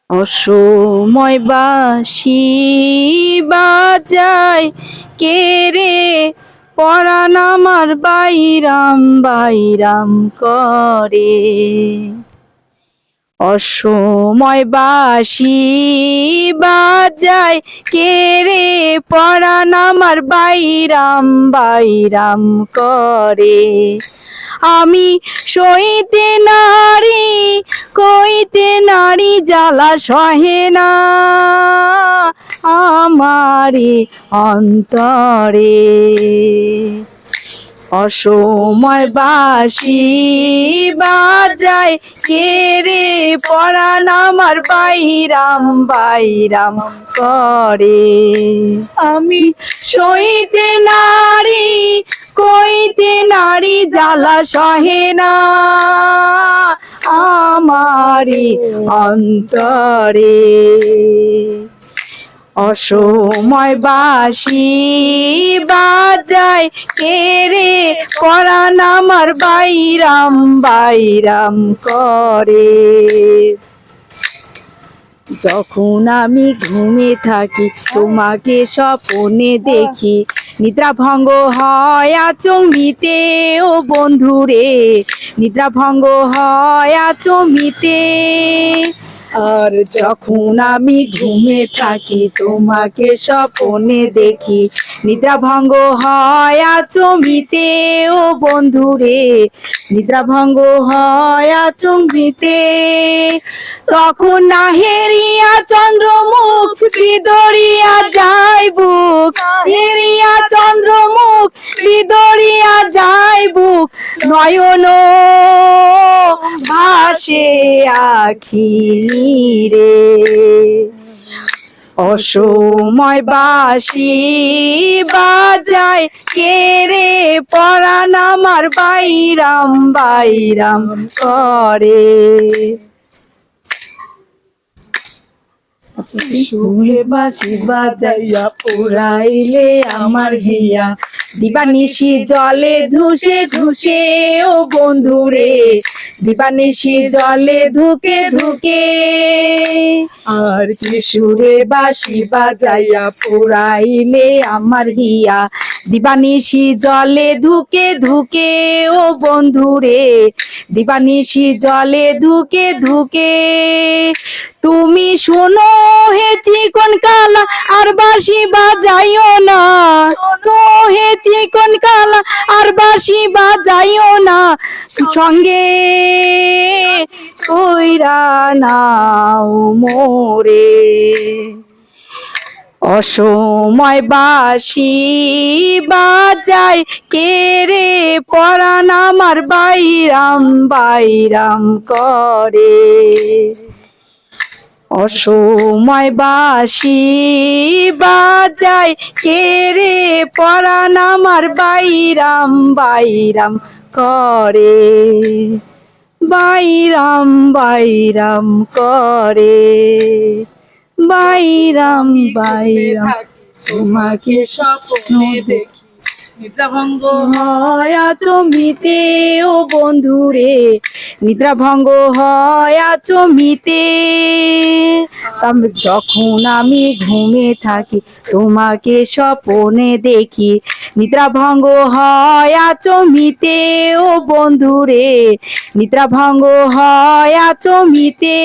অসময় বাঁশি বাজায় কে রে, পরাণ আমার বাইরাম বাইরাম করে। অসময় বাঁশি বাজায় কে রে, পরাণ আমার বাইরাম বাইরাম করে। আমি সইতে নারী কইতে নারী জ্বালা সহে না আমারে অন্তরে। অসময় বাঁশি বাজায় কে রে, পরাণ আমার বাইরাম বাইরাম করে। আমি সইতে নারী কইতে নারী জ্বালা সহে না আমারি অন্তরে। অসময় বাঁশি বাজায় কে রে, পরাণ আমার বাইরাম বাইরাম করে। যখন আমি ঘুমে থাকি তোমাকে স্বপ্নে দেখি, নিদ্রা ভঙ্গ হয় আচমবিতে ও বন্ধুরে, নিদ্রা ভঙ্গ হয় আচমবিতে। আর যখন আমি ঘুমে থাকি তোমাকে স্বপ্নে দেখি, নিদ্রা ভঙ্গ হয় আচমবিতে ও বন্ধুরে, নিদ্রা ভঙ্গ হয় আচমবিতে। তখন নাহেরিয়া চন্দ্রমুখ বিদরিয়া যায় বুক, হেরিয়া চন্দ্রমুখ বিদরিয়া যায় বুক, নয়ন ভাসে আখি রে। অসময় বাঁশি বাজায় কে রে, পরাণ আমার বাইরাম বাইরাম করে। সুরে বাঁশি বাজাইয়া পুরাইলে আমার হিয়া, দিবানিশি জলে ধুসে ধুসে ও বন্ধুরে, দিবানিশি জলে ধুকে ধুকে। আর কি সুরে বাঁশি বাজাইয়া পুরাইলে আমার হিয়া, দিবানিশি জলে ধুকে ধুকে ও বন্ধুরে, দিবানিশি জলে ধুকে ধুকে। তুমি শোনো হে চিকন কালা আর বাঁশি বাজাইও না, শোনো হে চিকন কালা আর বাঁশি বাজাইও না, সঙ্গে কইরা নাও মোরে। অসময় বাঁশি বাজায় কে রে, পরাণ আমার বাইরাম বাইরাম করে। অসময় বাঁশি বাজায় কে রে, পরাণ আমার বাইরাম বাইরাম করে, বাইরাম বাইরাম করে, বাইরাম বাইরাম। তোমাকে স্বপ্নে দেখি, নিদ্রা ভঙ্গ হয় আচমবিতে ও বন্ধুরে, নিদ্রা ভঙ্গ হয় আচমবিতে। যখন আমি ঘুমে থাকি তোমাকে স্বপ্নে দেখি, নিদ্রা ভঙ্গ হয় আচমবিতে ও বন্ধুরে, নিদ্রা ভঙ্গ হয় আচমবিতে।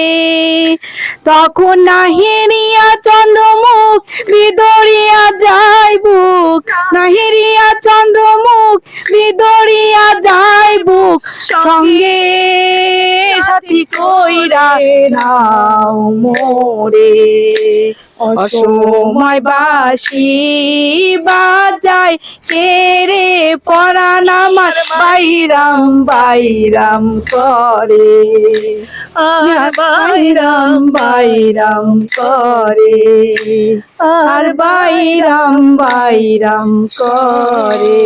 তখন নাহেরিয়া চন্দ্রমুখ বিদরিয়া যায় বুক, নাহেরিয়া চন্দ্রমুখ বিদরিয়া যায় বুক, সঙ্গে সাথী কইরা নাও মোরে। অসময় বাঁশি বাজায় কে রে, পরাণ আমার বাইরাম বাইরাম করে। আর বাইরাম বাইরাম করে, আর বাইরাম বাইরাম করে।